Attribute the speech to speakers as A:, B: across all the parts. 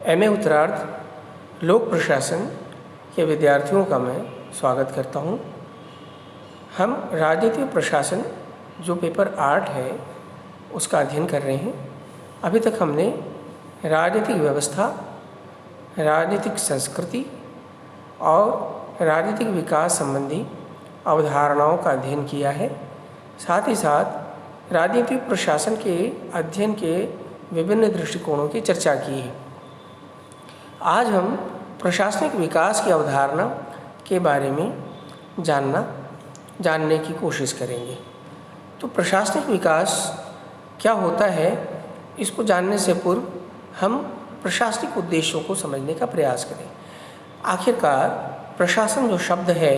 A: MA उत्तरार्ध लोक प्रशासन के विद्यार्थियों का मैं स्वागत करता हूं। हम राजनीतिक प्रशासन जो पेपर 8 है उसका अध्ययन कर रहे हैं। अभी तक हमने राजनीतिक व्यवस्था, राजनीतिक संस्कृति और राजनीतिक विकास संबंधी अवधारणाओं का अध्ययन किया है। साथ ही साथ राजनीतिक प्रशासन के अध्ययन के विभिन्न दृष्टिकोणों की चर्चा की है। आज हम प्रशासनिक विकास की अवधारणा के बारे में जानने की कोशिश करेंगे। तो प्रशासनिक विकास क्या होता है, इसको जानने से पूर्व हम प्रशासनिक उद्देश्यों को समझने का प्रयास करें। आखिरकार प्रशासन जो शब्द है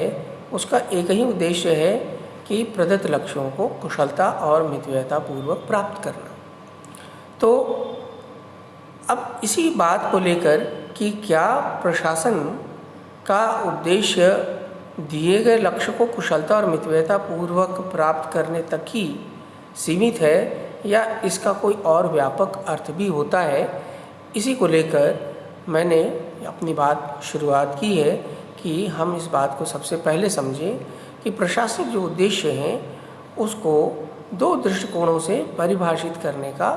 A: उसका एक ही उद्देश्य है कि प्रदत्त लक्ष्यों को कुशलता और मितव्ययतापूर्वक प्राप्त करना। तो अब इसी बात को लेकर कि क्या प्रशासन का उद्देश्य दिए गए लक्ष्य को कुशलता और मितव्ययतापूर्वक प्राप्त करने तक ही सीमित है या इसका कोई और व्यापक अर्थ भी होता है, इसी को लेकर मैंने अपनी बात शुरुआत की है कि हम इस बात को सबसे पहले समझें कि प्रशासनिक जो उद्देश्य हैं उसको दो दृष्टिकोणों से परिभाषित करने का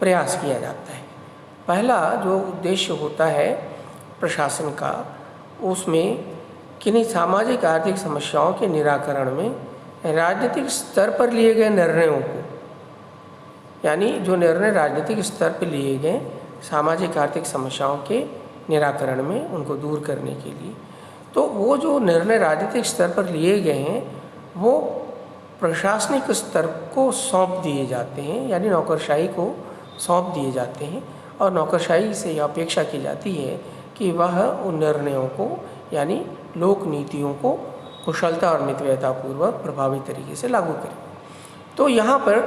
A: प्रयास किया जाता है। पहला जो उद्देश्य होता है प्रशासन का, उसमें किन्हीं सामाजिक आर्थिक समस्याओं के निराकरण में राजनीतिक स्तर पर लिए गए निर्णयों को, यानी जो निर्णय राजनीतिक स्तर पर लिए गए सामाजिक आर्थिक समस्याओं के निराकरण में उनको दूर करने के लिए, तो वो जो निर्णय राजनीतिक स्तर पर लिए गए हैं वो प्रशासनिक स्तर को सौंप दिए जाते हैं, यानी नौकरशाही को सौंप दिए जाते हैं। और नौकरशाही से यह अपेक्षा की जाती है कि वह उन निर्णयों को, यानी लोक नीतियों को कुशलता और मितव्ययतापूर्वक प्रभावी तरीके से लागू करें। तो यहाँ पर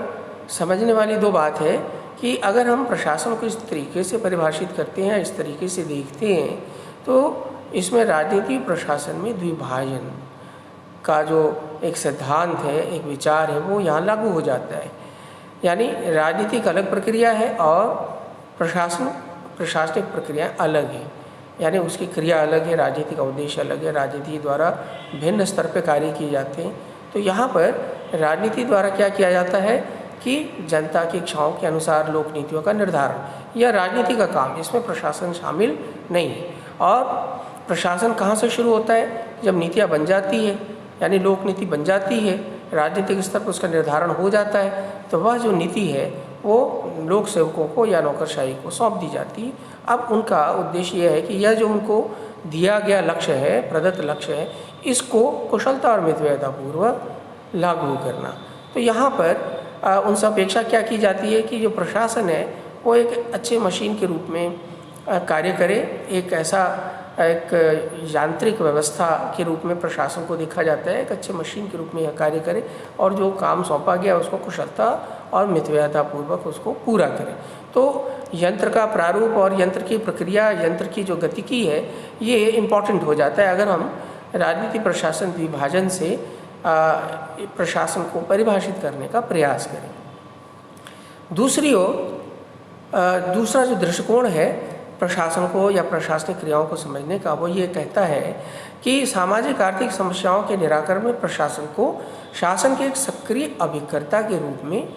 A: समझने वाली दो बात है कि अगर हम प्रशासन को इस तरीके से परिभाषित करते हैं, इस तरीके से देखते हैं, तो इसमें राजनीतिक प्रशासन में द्विभाजन का जो एक सिद्धांत है, एक विचार है, वो यहाँ लागू हो जाता है। यानी राजनीतिक अलग प्रक्रिया है और प्रशासनिक प्रक्रिया अलग है, यानी उसकी क्रिया अलग है, राजनीतिक उद्देश्य अलग है, राजनीति द्वारा भिन्न स्तर पर कार्य किए जाते हैं। तो यहाँ पर राजनीति द्वारा क्या किया जाता है कि जनता की इच्छाओं के अनुसार लोक नीतियों का निर्धारण, यह राजनीति का काम, इसमें प्रशासन शामिल नहीं है। और प्रशासन कहाँ से शुरू होता है? जब नीतियाँ बन जाती है, यानी लोक नीति बन जाती है, राजनीतिक स्तर पर उसका निर्धारण हो जाता है, तो वह जो नीति है वो लोक सेवकों को या नौकरशाही को सौंप दी जाती है। अब उनका उद्देश्य यह है कि यह जो उनको दिया गया लक्ष्य है, प्रदत्त लक्ष्य है, इसको कुशलता और मितव्ययतापूर्वक लागू करना। तो यहाँ पर उनसे अपेक्षा क्या की जाती है कि जो प्रशासन है वो एक अच्छे मशीन के रूप में कार्य करे, एक ऐसा एक यांत्रिक व्यवस्था के रूप में प्रशासन को देखा जाता है, एक अच्छे मशीन के रूप में यह कार्य करे और जो काम सौंपा गया उसको कुशलता और मितव्ययतापूर्वक उसको पूरा करे। तो यंत्र का प्रारूप और यंत्र की प्रक्रिया, यंत्र की जो गतिकी है, ये इम्पॉर्टेंट हो जाता है अगर हम राजनीतिक प्रशासन विभाजन से प्रशासन को परिभाषित करने का प्रयास करें। दूसरी ओर दूसरा जो दृष्टिकोण है प्रशासन को या प्रशासनिक क्रियाओं को समझने का, वो ये कहता है कि सामाजिक आर्थिक समस्याओं के निराकरण में प्रशासन को शासन के एक सक्रिय अभिकर्ता के रूप में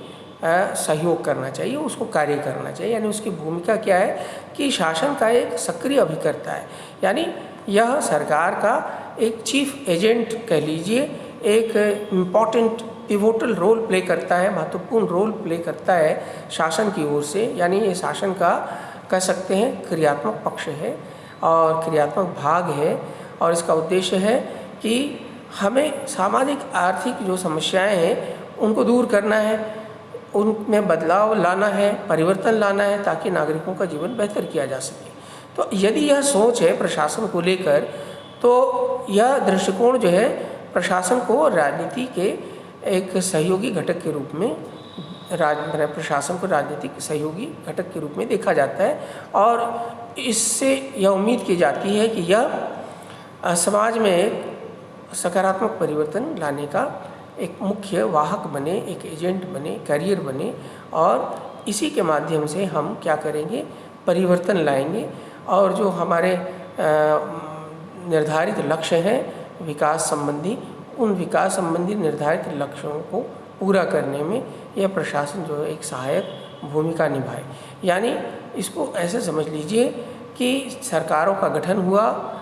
A: सहयोग करना चाहिए, उसको कार्य करना चाहिए। यानी उसकी भूमिका क्या है कि शासन का एक सक्रिय अभिकर्ता है, यानी यह सरकार का एक चीफ एजेंट कह लीजिए, एक इम्पॉर्टेंट पिवोटल रोल प्ले करता है, महत्वपूर्ण रोल प्ले करता है शासन की ओर से। यानी ये शासन का कह सकते हैं क्रियात्मक पक्ष है और क्रियात्मक भाग है, और इसका उद्देश्य है कि हमें सामाजिक आर्थिक जो समस्याएं हैं उनको दूर करना है, उनमें बदलाव लाना है, परिवर्तन लाना है, ताकि नागरिकों का जीवन बेहतर किया जा सके। तो यदि यह सोच है प्रशासन को लेकर, तो यह दृष्टिकोण जो है प्रशासन को राजनीति के एक सहयोगी घटक के रूप में प्रशासन को राजनीतिक सहयोगी घटक के रूप में देखा जाता है। और इससे यह उम्मीद की जाती है कि यह समाज में एक सकारात्मक परिवर्तन लाने का एक मुख्य वाहक बने, एक एजेंट बने, कैरियर बने, और इसी के माध्यम से हम क्या करेंगे, परिवर्तन लाएंगे और जो हमारे निर्धारित लक्ष्य हैं विकास संबंधी, उन विकास संबंधी निर्धारित लक्ष्यों को पूरा करने में यह प्रशासन जो है एक सहायक भूमिका निभाए। यानी इसको ऐसे समझ लीजिए कि सरकारों का गठन हुआ,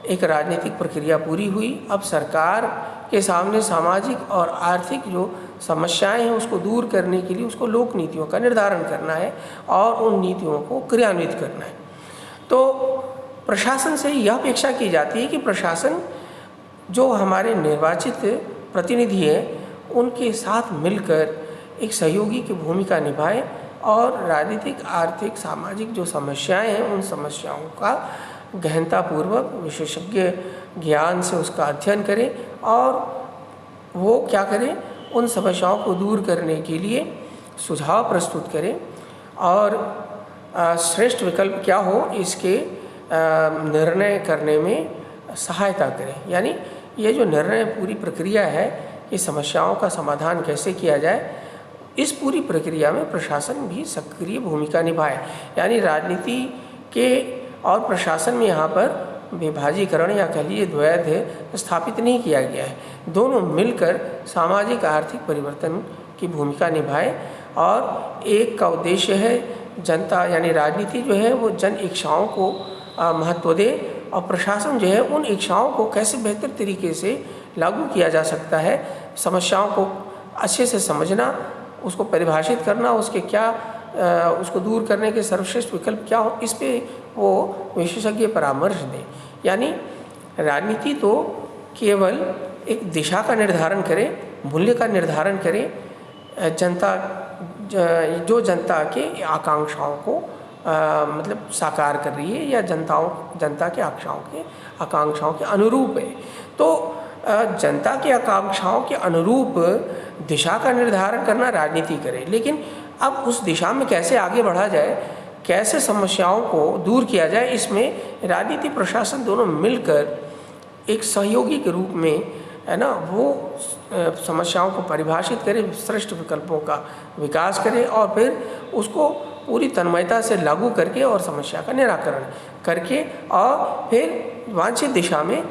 A: एक राजनीतिक प्रक्रिया पूरी हुई, अब सरकार के सामने सामाजिक और आर्थिक जो समस्याएं हैं उसको दूर करने के लिए उसको लोक नीतियों का निर्धारण करना है और उन नीतियों को क्रियान्वित करना है। तो प्रशासन से यह अपेक्षा की जाती है कि प्रशासन जो हमारे निर्वाचित प्रतिनिधि हैं उनके साथ मिलकर एक सहयोगी की भूमिका निभाए और राजनीतिक, आर्थिक, सामाजिक जो समस्याएं हैं उन समस्याओं का गहनतापूर्वक विशेषज्ञ ज्ञान से उसका अध्ययन करें और वो क्या करें, उन समस्याओं को दूर करने के लिए सुझाव प्रस्तुत करें और श्रेष्ठ विकल्प क्या हो इसके निर्णय करने में सहायता करें। यानी ये जो निर्णय पूरी प्रक्रिया है कि समस्याओं का समाधान कैसे किया जाए, इस पूरी प्रक्रिया में प्रशासन भी सक्रिय भूमिका निभाए। यानी राजनीति के और प्रशासन में यहाँ पर विभाजीकरण या कह लीजिए द्वैध स्थापित नहीं किया गया है। दोनों मिलकर सामाजिक आर्थिक परिवर्तन की भूमिका निभाए और एक का उद्देश्य है जनता, यानी राजनीति जो है वो जन इच्छाओं को महत्व दे और प्रशासन जो है उन इच्छाओं को कैसे बेहतर तरीके से लागू किया जा सकता है, समस्याओं को अच्छे से समझना, उसको परिभाषित करना, उसके क्या उसको दूर करने के सर्वश्रेष्ठ विकल्प क्या हो, इस पे वो विशेषज्ञ परामर्श दें। यानी राजनीति तो केवल एक दिशा का निर्धारण करे, मूल्य का निर्धारण करे, जनता के आकांक्षाओं को मतलब साकार कर रही है या जनता के आकांक्षाओं के अनुरूप है। तो जनता की आकांक्षाओं के अनुरूप दिशा का निर्धारण करना राजनीति करे, लेकिन अब उस दिशा में कैसे आगे बढ़ा जाए, कैसे समस्याओं को दूर किया जाए, इसमें राजनीति प्रशासन दोनों मिलकर एक सहयोगी के रूप में है ना वो समस्याओं को परिभाषित करे, श्रेष्ठ विकल्पों का विकास करे और फिर उसको पूरी तन्मयता से लागू करके और समस्या का निराकरण करके और फिर वांछित दिशा में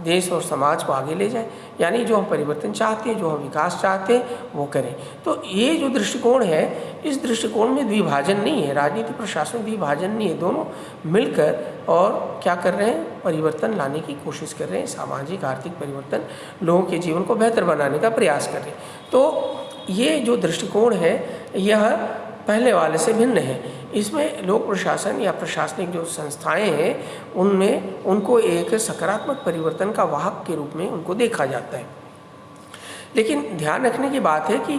A: देश और समाज को आगे ले जाए। यानी जो हम परिवर्तन चाहते हैं, जो हम विकास चाहते हैं वो करें। तो ये जो दृष्टिकोण है, इस दृष्टिकोण में द्विभाजन नहीं है, राजनीति प्रशासन में द्विभाजन नहीं है, दोनों मिलकर और क्या कर रहे हैं, परिवर्तन लाने की कोशिश कर रहे हैं, सामाजिक आर्थिक परिवर्तन, लोगों के जीवन को बेहतर बनाने का प्रयास कर रहे हैं। तो ये जो दृष्टिकोण है यह पहले वाले से भिन्न है। इसमें लोक प्रशासन या प्रशासनिक जो संस्थाएं हैं उनमें उनको एक सकारात्मक परिवर्तन का वाहक के रूप में उनको देखा जाता है। लेकिन ध्यान रखने की बात है कि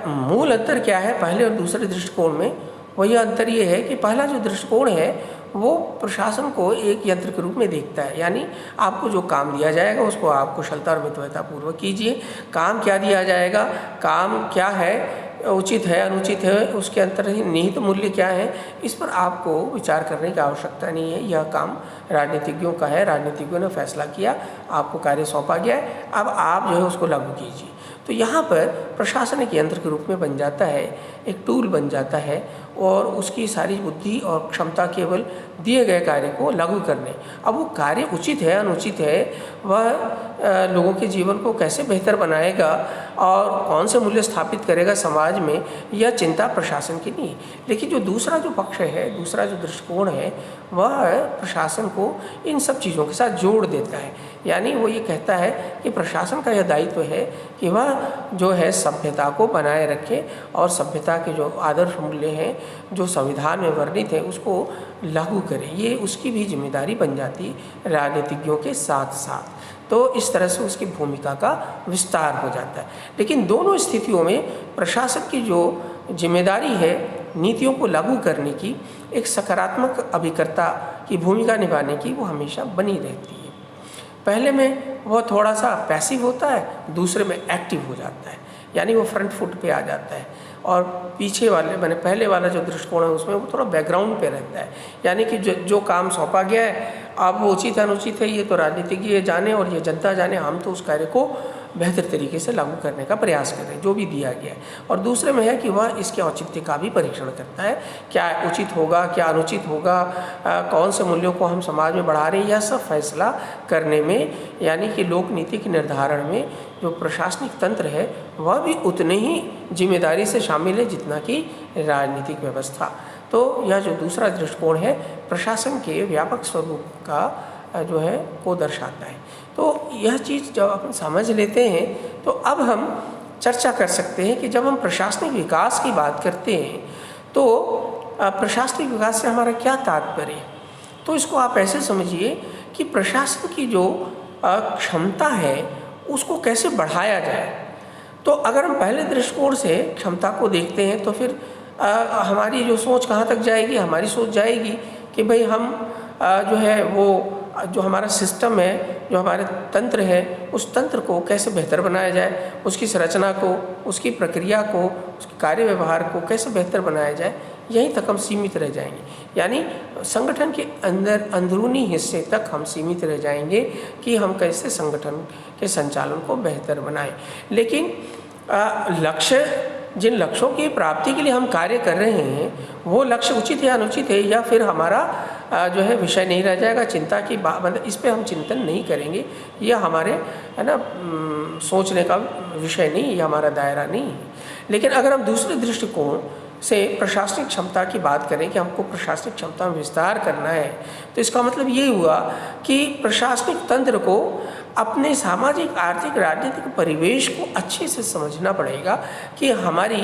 A: मूल अंतर क्या है पहले और दूसरे दृष्टिकोण में। वही अंतर ये है कि पहला जो दृष्टिकोण है वो प्रशासन को एक यंत्र के रूप में देखता है। यानी आपको जो काम दिया जाएगा उसको आप कुशलता और मितव्यतापूर्वक कीजिए। काम क्या दिया जाएगा, काम क्या है, उचित है अनुचित है, उसके अंतर्निहित मूल्य क्या है, इस पर आपको विचार करने की आवश्यकता नहीं है। यह काम राजनीतिज्ञों का है, राजनीतिज्ञों ने फैसला किया, आपको कार्य सौंपा गया है, अब आप जो है उसको लागू कीजिए। तो यहाँ पर प्रशासन एक यंत्र के रूप में बन जाता है, एक टूल बन जाता है और उसकी सारी बुद्धि और क्षमता केवल दिए गए कार्य को लागू करने। अब वो कार्य उचित है अनुचित है, वह लोगों के जीवन को कैसे बेहतर बनाएगा और कौन से मूल्य स्थापित करेगा समाज में, यह चिंता प्रशासन की नहीं है। लेकिन जो दूसरा जो पक्ष है, दूसरा जो दृष्टिकोण है, वह प्रशासन को इन सब चीज़ों के साथ जोड़ देता है। यानी वो ये कहता है कि प्रशासन का यह दायित्व है कि वह जो है सभ्यता को बनाए रखे और सभ्यता के जो आदर्श मूल्य हैं जो संविधान में वर्णित है उसको लागू करे। ये उसकी भी जिम्मेदारी बन जाती है राजनीतिज्ञों के साथ साथ। तो इस तरह से उसकी भूमिका का विस्तार हो जाता है। लेकिन दोनों स्थितियों में प्रशासन की जो जिम्मेदारी है नीतियों को लागू करने की, एक सकारात्मक अभिकर्ता की भूमिका निभाने की, वो हमेशा बनी रहती है। पहले में वो थोड़ा सा पैसिव होता है, दूसरे में एक्टिव हो जाता है, यानी वो फ्रंट फुट पे आ जाता है। और पीछे वाले मैंने पहले वाला जो दृष्टिकोण है उसमें वो थोड़ा बैकग्राउंड पे रहता है। यानी कि जो काम सौंपा गया है, अब वो उचित अनुचित है ये तो राजनीतिज्ञ जाने और ये जनता जाने, हम तो उस कार्य को बेहतर तरीके से लागू करने का प्रयास करें जो भी दिया गया है। और दूसरे में है कि वह इसके औचित्य का भी परीक्षण करता है, क्या उचित होगा, क्या अनुचित होगा, कौन से मूल्यों को हम समाज में बढ़ा रहे हैं, यह सब फैसला करने में, यानी कि लोक नीति के निर्धारण में जो प्रशासनिक तंत्र है वह भी उतने ही जिम्मेदारी से शामिल है जितना कि राजनीतिक व्यवस्था। तो यह जो दूसरा दृष्टिकोण है प्रशासन के व्यापक स्वरूप का जो है को दर्शाता है। तो यह चीज़ जब अपन समझ लेते हैं तो अब हम चर्चा कर सकते हैं कि जब हम प्रशासनिक विकास की बात करते हैं तो प्रशासनिक विकास से हमारा क्या तात्पर्य है। तो इसको आप ऐसे समझिए कि प्रशासन की जो क्षमता है उसको कैसे बढ़ाया जाए। तो अगर हम पहले दृष्टिकोण से क्षमता को देखते हैं तो फिर हमारी जो सोच कहाँ तक जाएगी, हमारी सोच जाएगी कि भाई हम जो है वो जो हमारा सिस्टम है, जो हमारे तंत्र है, उस तंत्र को कैसे बेहतर बनाया जाए, उसकी संरचना को, उसकी प्रक्रिया को, उसके कार्य व्यवहार को कैसे बेहतर बनाया जाए, यहीं तक हम सीमित रह जाएंगे। यानी संगठन के अंदर अंदरूनी हिस्से तक हम सीमित रह जाएंगे कि हम कैसे संगठन के संचालन को बेहतर बनाएं। लेकिन लक्ष्य, जिन लक्ष्यों की प्राप्ति के लिए हम कार्य कर रहे हैं वो लक्ष्य उचित या अनुचित है या फिर हमारा जो है विषय नहीं रह जाएगा चिंता की बात, मतलब इस पे हम चिंतन नहीं करेंगे, यह हमारे है ना सोचने का विषय नहीं, ये हमारा दायरा नहीं है। लेकिन अगर हम दूसरे दृष्टिकोण से प्रशासनिक क्षमता की बात करें कि हमको प्रशासनिक क्षमता में विस्तार करना है तो इसका मतलब ये हुआ कि प्रशासनिक तंत्र को अपने सामाजिक, आर्थिक, राजनीतिक परिवेश को अच्छे से समझना पड़ेगा कि हमारी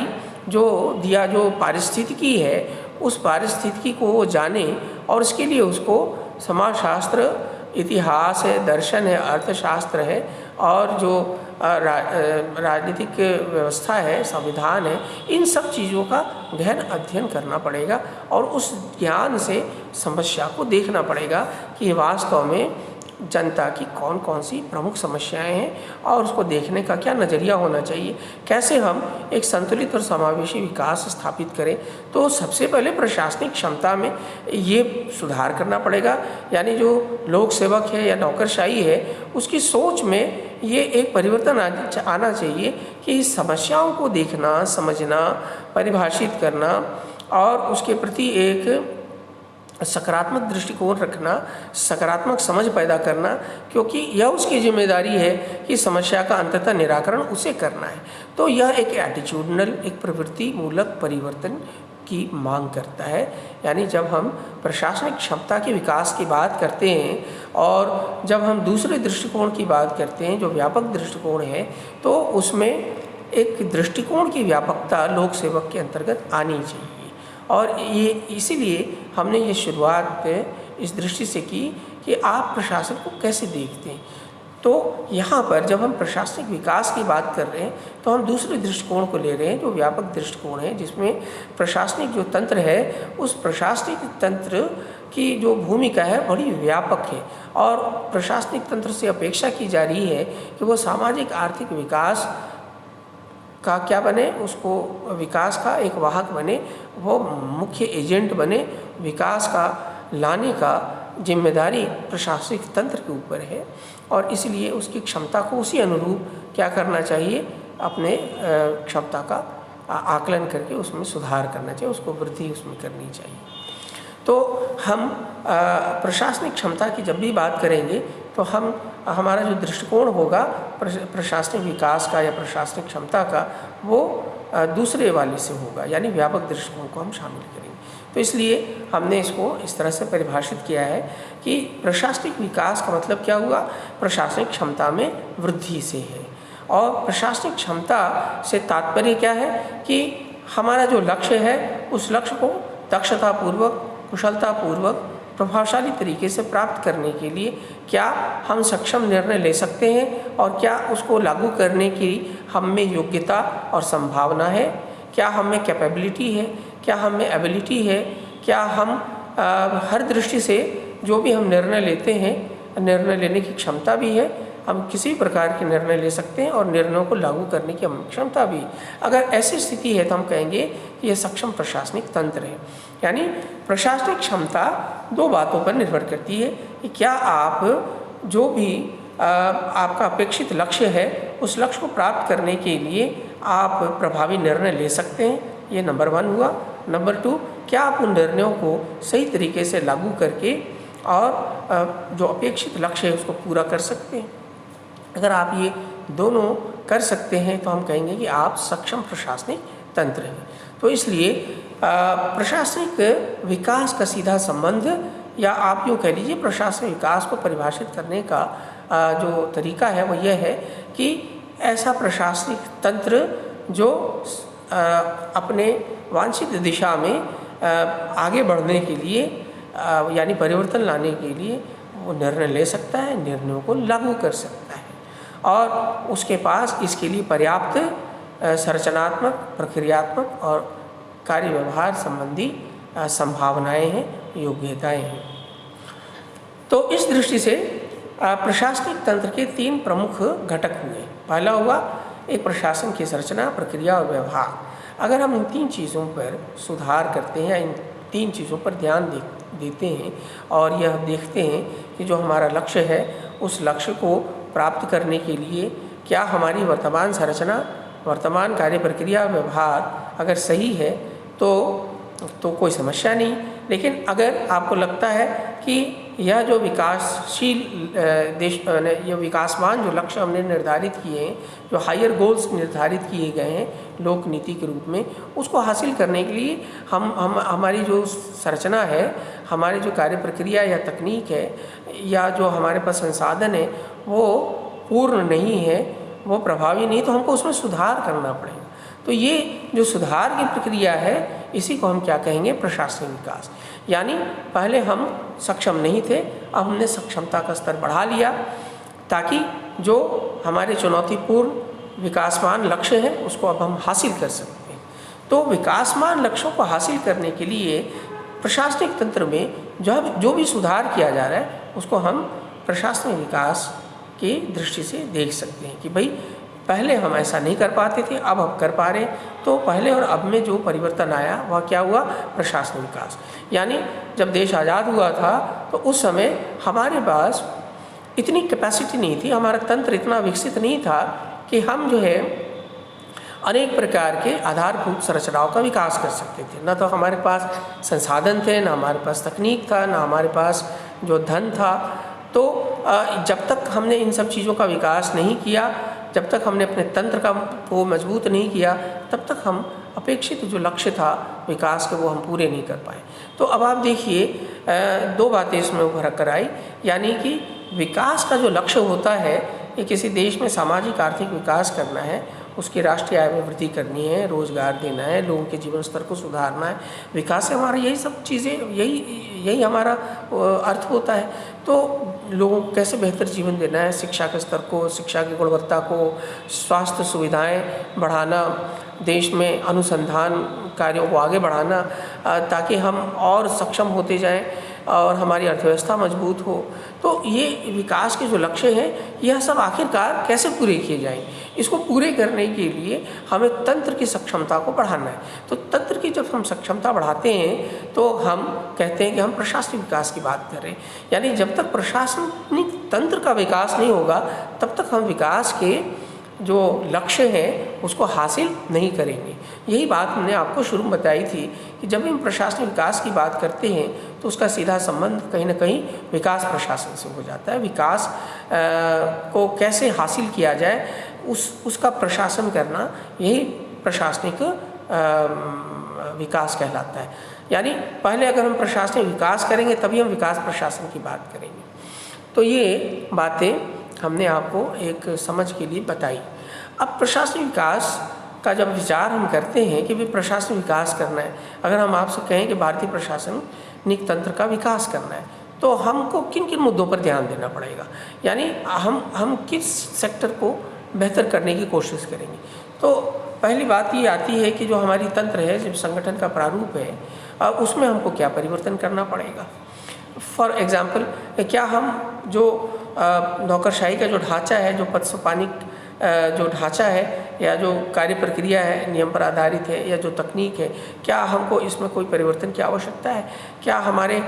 A: जो दिया जो पारिस्थितिकी है उस पारिस्थितिकी को वो जाने और उसके लिए उसको समाजशास्त्र, इतिहास है, दर्शन है, अर्थशास्त्र है और जो राजनीतिक व्यवस्था है, संविधान है, इन सब चीज़ों का गहन अध्ययन करना पड़ेगा और उस ज्ञान से समस्या को देखना पड़ेगा कि वास्तव में जनता की कौन कौन सी प्रमुख समस्याएं हैं और उसको देखने का क्या नज़रिया होना चाहिए, कैसे हम एक संतुलित और समावेशी विकास स्थापित करें। तो सबसे पहले प्रशासनिक क्षमता में ये सुधार करना पड़ेगा, यानी जो लोक सेवक है या नौकरशाही है उसकी सोच में ये एक परिवर्तन आना चाहिए कि समस्याओं को देखना, समझना, परिभाषित करना और उसके प्रति एक सकारात्मक दृष्टिकोण रखना, सकारात्मक समझ पैदा करना, क्योंकि यह उसकी जिम्मेदारी है कि समस्या का अंततः निराकरण उसे करना है। तो यह एक एटीट्यूडनल, एक प्रवृत्ति मूलक परिवर्तन की मांग करता है। यानी जब हम प्रशासनिक क्षमता के विकास की बात करते हैं और जब हम दूसरे दृष्टिकोण की बात करते हैं जो व्यापक दृष्टिकोण है, तो उसमें एक दृष्टिकोण की व्यापकता लोक सेवक के अंतर्गत आनी चाहिए। और ये इसीलिए हमने ये शुरुआत इस दृष्टि से की कि आप प्रशासन को कैसे देखते हैं। तो यहाँ पर जब हम प्रशासनिक विकास की बात कर रहे हैं तो हम दूसरे दृष्टिकोण को ले रहे हैं जो व्यापक दृष्टिकोण है, जिसमें प्रशासनिक जो तंत्र है उस प्रशासनिक तंत्र की जो भूमिका है बड़ी व्यापक है और प्रशासनिक तंत्र से अपेक्षा की जा रही है कि वो सामाजिक आर्थिक विकास का क्या बने, उसको विकास का एक वाहक बने, वो मुख्य एजेंट बने। विकास का लाने का जिम्मेदारी प्रशासनिक तंत्र के ऊपर है और इसलिए उसकी क्षमता को उसी अनुरूप क्या करना चाहिए, अपने क्षमता का आकलन करके उसमें सुधार करना चाहिए, उसको वृद्धि उसमें करनी चाहिए। तो हम प्रशासनिक क्षमता की जब भी बात करेंगे तो हमारा जो दृष्टिकोण होगा प्रशासनिक विकास का या प्रशासनिक क्षमता का वो दूसरे वाले से होगा, यानी व्यापक दृष्टिकोण को हम शामिल करेंगे। तो इसलिए हमने इसको इस तरह से परिभाषित किया है कि प्रशासनिक विकास का मतलब क्या हुआ, प्रशासनिक क्षमता में वृद्धि से है। और प्रशासनिक क्षमता से तात्पर्य क्या है कि हमारा जो लक्ष्य है उस लक्ष्य को दक्षतापूर्वक, कुशलतापूर्वक, प्रभावशाली तरीके से प्राप्त करने के लिए क्या हम सक्षम निर्णय ले सकते हैं और क्या उसको लागू करने की हम में योग्यता और संभावना है, क्या हम में कैपेबिलिटी है, क्या हम में एबिलिटी है, क्या हम हर दृष्टि से जो भी हम निर्णय लेते हैं, निर्णय लेने की क्षमता भी है, हम किसी भी प्रकार के निर्णय ले सकते हैं और निर्णयों को लागू करने की हम क्षमता भी। अगर ऐसी स्थिति है तो हम कहेंगे कि यह सक्षम प्रशासनिक तंत्र है। यानी प्रशासनिक क्षमता दो बातों पर निर्भर करती है कि क्या आप जो भी आपका अपेक्षित लक्ष्य है उस लक्ष्य को प्राप्त करने के लिए आप प्रभावी निर्णय ले सकते हैं, ये नंबर 1 हुआ। नंबर 2, क्या आप उन निर्णयों को सही तरीके से लागू करके और जो अपेक्षित लक्ष्य है उसको पूरा कर सकते हैं। अगर आप ये दोनों कर सकते हैं तो हम कहेंगे कि आप सक्षम प्रशासनिक तंत्र हैं। तो इसलिए प्रशासनिक विकास का सीधा संबंध, या आप यूँ कह लीजिए प्रशासनिक विकास को परिभाषित करने का जो तरीका है वो यह है कि ऐसा प्रशासनिक तंत्र जो अपने वांछित दिशा में आगे बढ़ने के लिए यानी परिवर्तन लाने के लिए वो निर्णय ले सकता है, निर्णयों को लागू कर सकता है और उसके पास इसके लिए पर्याप्त संरचनात्मक, प्रक्रियात्मक और कार्य व्यवहार संबंधी संभावनाएं हैं, योग्यताएं हैं। तो इस दृष्टि से प्रशासनिक तंत्र के 3 प्रमुख घटक हुए। पहला हुआ एक प्रशासन की संरचना, प्रक्रिया और व्यवहार। अगर हम इन 3 चीज़ों पर सुधार करते हैं, इन 3 चीज़ों पर ध्यान देते हैं और यह देखते हैं कि जो हमारा लक्ष्य है उस लक्ष्य को प्राप्त करने के लिए क्या हमारी वर्तमान संरचना, वर्तमान कार्य प्रक्रिया, व्यवहार अगर सही है तो कोई समस्या नहीं। लेकिन अगर आपको लगता है कि यह जो विकासशील देश, ये विकासमान जो लक्ष्य हमने निर्धारित किए हैं, जो हायर गोल्स निर्धारित किए गए हैं लोक नीति के रूप में, उसको हासिल करने के लिए हम हमारी जो संरचना है, हमारी जो कार्य प्रक्रिया या तकनीक है या जो हमारे पास संसाधन है वो पूर्ण नहीं है, वो प्रभावी नहीं, तो हमको उसमें सुधार करना पड़ेगा। तो ये जो सुधार की प्रक्रिया है इसी को हम क्या कहेंगे, प्रशासनिक विकास। यानी पहले हम सक्षम नहीं थे, अब हमने सक्षमता का स्तर बढ़ा लिया ताकि जो हमारे चुनौतीपूर्ण विकासमान लक्ष्य है उसको अब हम हासिल कर सकते हैं। तो विकासमान लक्ष्यों को हासिल करने के लिए प्रशासनिक तंत्र में जो भी सुधार किया जा रहा है उसको हम प्रशासनिक विकास की दृष्टि से देख सकते हैं कि भाई पहले हम ऐसा नहीं कर पाते थे, अब हम कर पा रहे हैं। तो पहले और अब में जो परिवर्तन आया वह क्या हुआ, प्रशासनिक विकास। यानी जब देश आज़ाद हुआ था तो उस समय हमारे पास इतनी कैपेसिटी नहीं थी, हमारा तंत्र इतना विकसित नहीं था कि हम जो है अनेक प्रकार के आधारभूत संरचनाओं का विकास कर सकते थे। न तो हमारे पास संसाधन थे, न हमारे पास तकनीक था, न हमारे पास जो धन था। तो जब तक हमने इन सब चीज़ों का विकास नहीं किया, जब तक हमने अपने तंत्र को मजबूत नहीं किया, तब तक हम अपेक्षित जो लक्ष्य था विकास के वो हम पूरे नहीं कर पाए। तो अब आप देखिए 2 बातें इसमें उभर कर आई, यानी कि विकास का जो लक्ष्य होता है ये किसी देश में सामाजिक आर्थिक विकास करना है, उसकी राष्ट्रीय आय में वृद्धि करनी है, रोजगार देना है, लोगों के जीवन स्तर को सुधारना है। विकास से हमारा यही सब चीज़ें, यही हमारा अर्थ होता है। तो लोगों को कैसे बेहतर जीवन देना है, शिक्षा के स्तर को, शिक्षा की गुणवत्ता को, स्वास्थ्य सुविधाएं बढ़ाना, देश में अनुसंधान कार्यों को आगे बढ़ाना ताकि हम और सक्षम होते जाएं और हमारी अर्थव्यवस्था मजबूत हो। तो ये विकास के जो लक्ष्य हैं यह सब आखिरकार कैसे पूरे किए जाएंगे, इसको पूरे करने के लिए हमें तंत्र की सक्षमता को बढ़ाना है। तो तंत्र की जब हम सक्षमता बढ़ाते हैं तो हम कहते हैं कि हम प्रशासनिक विकास की बात कर रहे हैं। यानी जब तक प्रशासनिक तंत्र का विकास नहीं होगा तब तक हम विकास के जो लक्ष्य है उसको हासिल नहीं करेंगे। यही बात हमने आपको शुरू में बताई थी कि जब हम प्रशासनिक विकास की बात करते हैं तो उसका सीधा संबंध कहीं ना कहीं विकास प्रशासन से हो जाता है। विकास को कैसे हासिल किया जाए उसका प्रशासन करना, यही प्रशासनिक विकास कहलाता है। यानी पहले अगर हम प्रशासनिक विकास करेंगे तभी हम विकास प्रशासन की बात करेंगे। तो ये बातें हमने आपको एक समझ के लिए बताई। अब प्रशासनिक विकास का जब विचार हम करते हैं कि भी प्रशासनिक विकास करना है, अगर हम आपसे कहें कि भारतीय प्रशासनिक तंत्र का विकास करना है तो हमको किन किन मुद्दों पर ध्यान देना पड़ेगा, यानी हम किस सेक्टर को बेहतर करने की कोशिश करेंगे। तो पहली बात ये आती है कि जो हमारी तंत्र है, जो संगठन का प्रारूप है, उसमें हमको क्या परिवर्तन करना पड़ेगा। फॉर एग्ज़ाम्पल, क्या हम जो नौकरशाही का जो ढांचा है, जो पदसुपानिक जो ढांचा है या जो कार्य प्रक्रिया है नियम पर आधारित है, या जो तकनीक है, क्या हमको इसमें कोई परिवर्तन की आवश्यकता है। क्या हमारे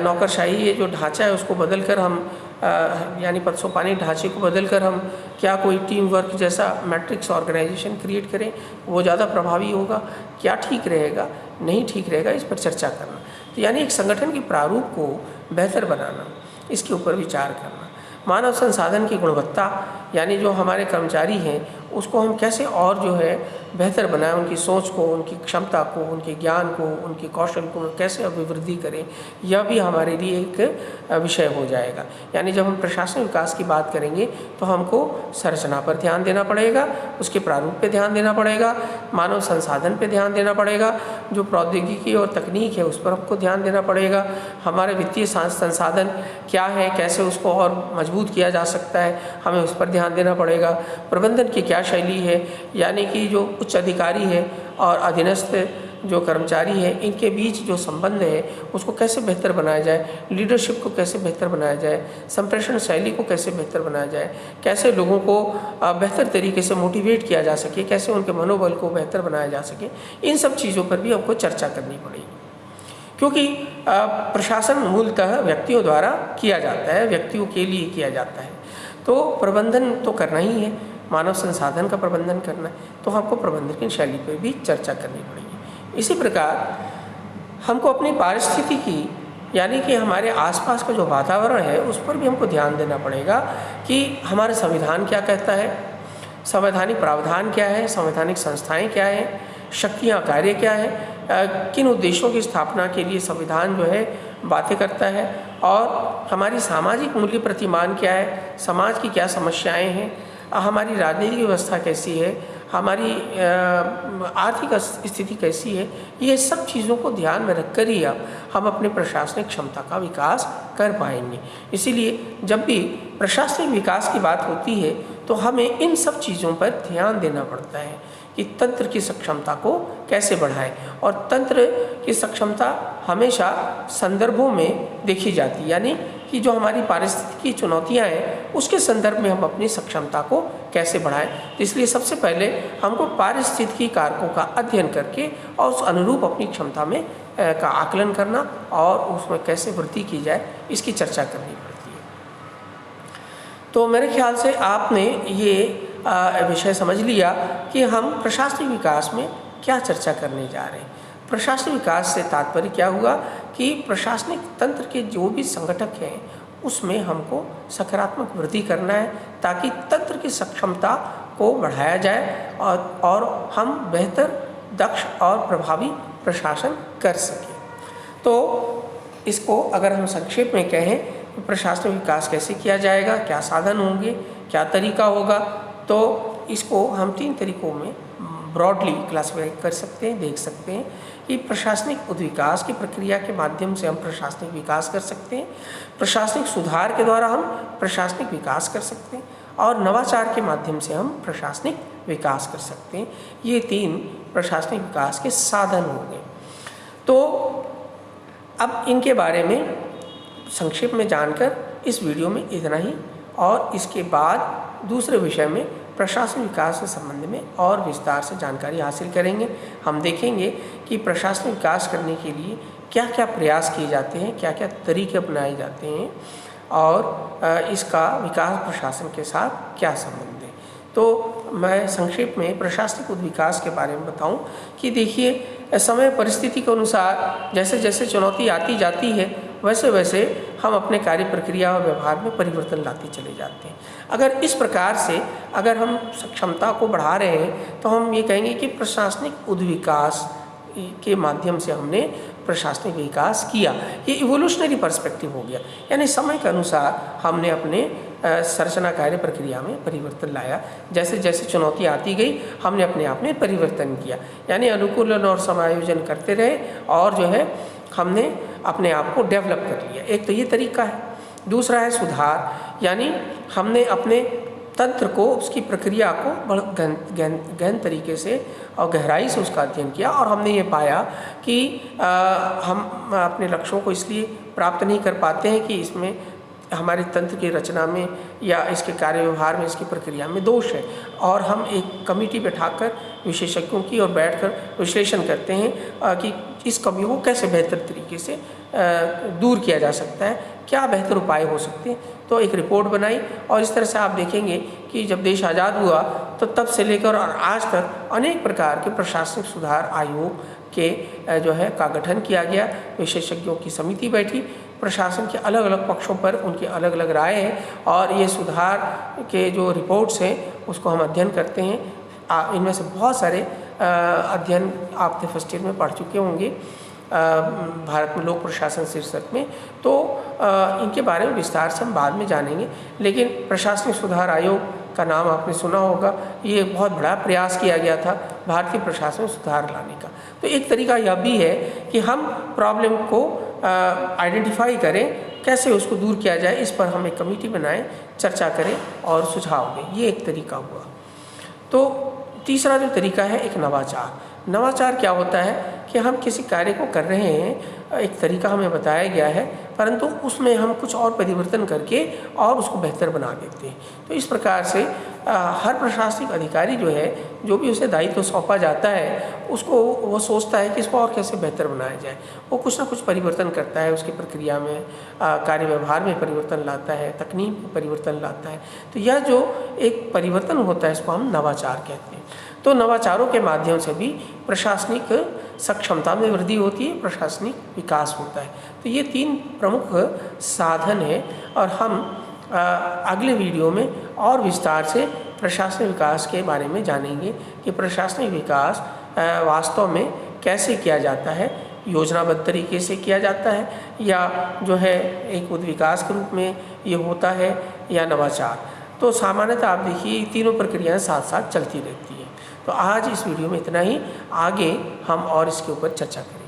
A: नौकरशाही ये जो ढांचा है उसको बदल कर हम यानी पदसोपानी ढांचे को बदलकर हम क्या कोई टीम वर्क जैसा मैट्रिक्स ऑर्गेनाइजेशन क्रिएट करें, वो ज़्यादा प्रभावी होगा, क्या ठीक रहेगा, नहीं ठीक रहेगा, इस पर चर्चा करना। तो यानी एक संगठन के प्रारूप को बेहतर बनाना, इसके ऊपर विचार करना। मानव संसाधन की गुणवत्ता, यानी जो हमारे कर्मचारी हैं उसको हम कैसे और जो है बेहतर बनाएं, उनकी सोच को, उनकी क्षमता को, उनके ज्ञान को, उनके कौशल को कैसे अभिवृद्धि करें, यह भी हमारे लिए एक विषय हो जाएगा। यानी जब हम प्रशासनिक विकास की बात करेंगे तो हमको संरचना पर ध्यान देना पड़ेगा, उसके प्रारूप पे ध्यान देना पड़ेगा, मानव संसाधन पे ध्यान देना पड़ेगा, जो प्रौद्योगिकी और तकनीक है उस पर हमको ध्यान देना पड़ेगा, हमारे वित्तीय संसाधन क्या है, कैसे उसको और मजबूत किया जा सकता है, हमें उस पर ध्यान देना पड़ेगा। प्रबंधन की क्या शैली है, यानी कि जो उच्च अधिकारी है और अधीनस्थ जो कर्मचारी है, इनके बीच जो संबंध है उसको कैसे बेहतर बनाया जाए, लीडरशिप को कैसे बेहतर बनाया जाए, संप्रेषण शैली को कैसे बेहतर बनाया जाए, कैसे लोगों को बेहतर तरीके से मोटिवेट किया जा सके, कैसे उनके मनोबल को बेहतर बनाया जा सके, इन सब चीज़ों पर भी हमको चर्चा करनी पड़ेगी। क्योंकि प्रशासन मूलतः व्यक्तियों द्वारा किया जाता है, व्यक्तियों के लिए किया जाता है, तो प्रबंधन तो करना ही है, मानव संसाधन का प्रबंधन करना है, तो हमको प्रबंधन की शैली पर भी चर्चा करनी पड़ेगी। इसी प्रकार हमको अपनी पारिस्थितिकी, यानी कि हमारे आसपास का जो वातावरण है उस पर भी हमको ध्यान देना पड़ेगा कि हमारा संविधान क्या कहता है, संवैधानिक प्रावधान क्या है, संवैधानिक संस्थाएं क्या हैं, शक्तियाँ कार्य क्या है, किन उद्देश्यों की स्थापना के लिए संविधान जो है बातें करता है, और हमारी सामाजिक मूल्य प्रतिमान क्या है, समाज की क्या समस्याएं हैं, हमारी राजनीतिक व्यवस्था कैसी है, हमारी आर्थिक स्थिति कैसी है। ये सब चीज़ों को ध्यान में रखकर ही हम अपने प्रशासनिक क्षमता का विकास कर पाएंगे। इसीलिए जब भी प्रशासनिक विकास की बात होती है तो हमें इन सब चीज़ों पर ध्यान देना पड़ता है कि तंत्र की सक्षमता को कैसे बढ़ाएं, और तंत्र की सक्षमता हमेशा संदर्भों में देखी जाती है, यानी कि जो हमारी पारिस्थितिकी चुनौतियां हैं उसके संदर्भ में हम अपनी सक्षमता को कैसे बढ़ाएं। तो इसलिए सबसे पहले हमको पारिस्थितिकी कारकों का अध्ययन करके और उस अनुरूप अपनी क्षमता में का आकलन करना और उसमें कैसे वृद्धि की जाए, इसकी चर्चा करनी पड़ती है। तो मेरे ख्याल से आपने ये विषय समझ लिया कि हम प्रशासनिक विकास में क्या चर्चा करने जा रहे हैं। प्रशासनिक विकास से तात्पर्य क्या हुआ कि प्रशासनिक तंत्र के जो भी संगठक हैं उसमें हमको सकारात्मक वृद्धि करना है ताकि तंत्र की सक्षमता को बढ़ाया जाए और हम बेहतर, दक्ष और प्रभावी प्रशासन कर सकें। तो इसको अगर हम संक्षेप में कहें तो प्रशासनिक विकास कैसे किया जाएगा, क्या साधन होंगे, क्या तरीका होगा, तो इसको हम 3 तरीकों में ब्रॉडली क्लासिफाई कर सकते हैं, देख सकते हैं कि प्रशासनिक उद्विकास की प्रक्रिया के माध्यम से हम प्रशासनिक विकास कर सकते हैं, प्रशासनिक सुधार के द्वारा हम प्रशासनिक विकास कर सकते हैं, और नवाचार के माध्यम से हम प्रशासनिक विकास कर सकते हैं। ये 3 प्रशासनिक विकास के साधन होंगे। तो अब इनके बारे में संक्षेप में जानकर इस वीडियो में इतना ही, और इसके बाद दूसरे विषय में प्रशासनिक विकास के संबंध में और विस्तार से जानकारी हासिल करेंगे। हम देखेंगे कि प्रशासनिक विकास करने के लिए क्या क्या प्रयास किए जाते हैं, क्या क्या तरीके अपनाए जाते हैं, और इसका विकास प्रशासन के साथ क्या संबंध है। तो मैं संक्षेप में प्रशासनिक उद्विकास के बारे में बताऊं कि देखिए, समय परिस्थिति के अनुसार जैसे जैसे चुनौती आती जाती है वैसे वैसे हम अपने कार्य प्रक्रिया और व्यवहार में परिवर्तन लाते चले जाते हैं। अगर इस प्रकार से अगर हम सक्षमता को बढ़ा रहे हैं तो हम ये कहेंगे कि प्रशासनिक उद्विकास के माध्यम से हमने प्रशासनिक विकास किया। ये इवोल्यूशनरी पर्सपेक्टिव हो गया, यानी समय के अनुसार हमने अपने संरचना कार्य प्रक्रिया में परिवर्तन लाया। जैसे जैसे चुनौती आती गई हमने अपने आप में परिवर्तन किया, यानी अनुकूलन और समायोजन करते रहे और जो है हमने अपने आप को डेवलप कर लिया। एक तो ये तरीका है। दूसरा है सुधार, यानी हमने अपने तंत्र को, उसकी प्रक्रिया को बहुत गहन तरीके से और गहराई से उसका अध्ययन किया, और हमने ये पाया कि हम अपने लक्ष्यों को इसलिए प्राप्त नहीं कर पाते हैं कि इसमें हमारे तंत्र की रचना में या इसके कार्य व्यवहार में, इसकी प्रक्रिया में दोष है, और हम एक कमेटी बैठाकर विशेषज्ञों की और बैठकर विश्लेषण करते हैं कि इस कमियों को कैसे बेहतर तरीके से दूर किया जा सकता है, क्या बेहतर उपाय हो सकते हैं। तो एक रिपोर्ट बनाई और इस तरह से आप देखेंगे कि जब देश आज़ाद हुआ तो तब से लेकर और आज तक अनेक प्रकार के प्रशासनिक सुधार आयोग के जो है का गठन किया गया। विशेषज्ञों की समिति बैठी, प्रशासन के अलग अलग पक्षों पर उनकी अलग अलग राय है और ये सुधार के जो रिपोर्ट्स हैं उसको हम अध्ययन करते हैं। इनमें से बहुत सारे अध्ययन आपने फर्स्ट ईयर में पढ़ चुके होंगे भारत में लोक प्रशासन शीर्षक में, तो इनके बारे में विस्तार से हम बाद में जानेंगे। लेकिन प्रशासनिक सुधार आयोग का नाम आपने सुना होगा, ये बहुत बड़ा प्रयास किया गया था भारतीय प्रशासन में सुधार लाने का। तो एक तरीका यह भी है कि हम प्रॉब्लम को आइडेंटिफाई करें, कैसे उसको दूर किया जाए, इस पर हम एक कमेटी बनाएं, चर्चा करें और सुझाव दें। ये एक तरीका हुआ। तो तीसरा जो तरीका है एक नवाचार। नवाचार क्या होता है कि हम किसी कार्य को कर रहे हैं, एक तरीका हमें बताया गया है, परंतु उसमें हम कुछ और परिवर्तन करके और उसको बेहतर बना देते हैं। तो इस प्रकार से हर प्रशासनिक अधिकारी जो है, जो भी उसे दायित्व सौंपा जाता है, उसको वो सोचता है कि इसको और कैसे बेहतर बनाया जाए। वो कुछ ना कुछ परिवर्तन करता है उसकी प्रक्रिया में, कार्य व्यवहार में परिवर्तन लाता है, तकनीक में परिवर्तन लाता है। तो यह जो एक परिवर्तन होता है इसको हम नवाचार कहते हैं। तो नवाचारों के माध्यम से भी प्रशासनिक सक्षमता में वृद्धि होती है, प्रशासनिक विकास होता है। तो ये 3 प्रमुख साधन हैं और हम अगले वीडियो में और विस्तार से प्रशासनिक विकास के बारे में जानेंगे कि प्रशासनिक विकास वास्तव में कैसे किया जाता है, योजनाबद्ध तरीके से किया जाता है या जो है एक उद्विकास के रूप में ये होता है या नवाचार। तो सामान्यतः आप देखिए तीनों प्रक्रियाएं साथ साथ चलती रहती हैं। तो आज इस वीडियो में इतना ही, आगे हम और इसके ऊपर चर्चा करेंगे।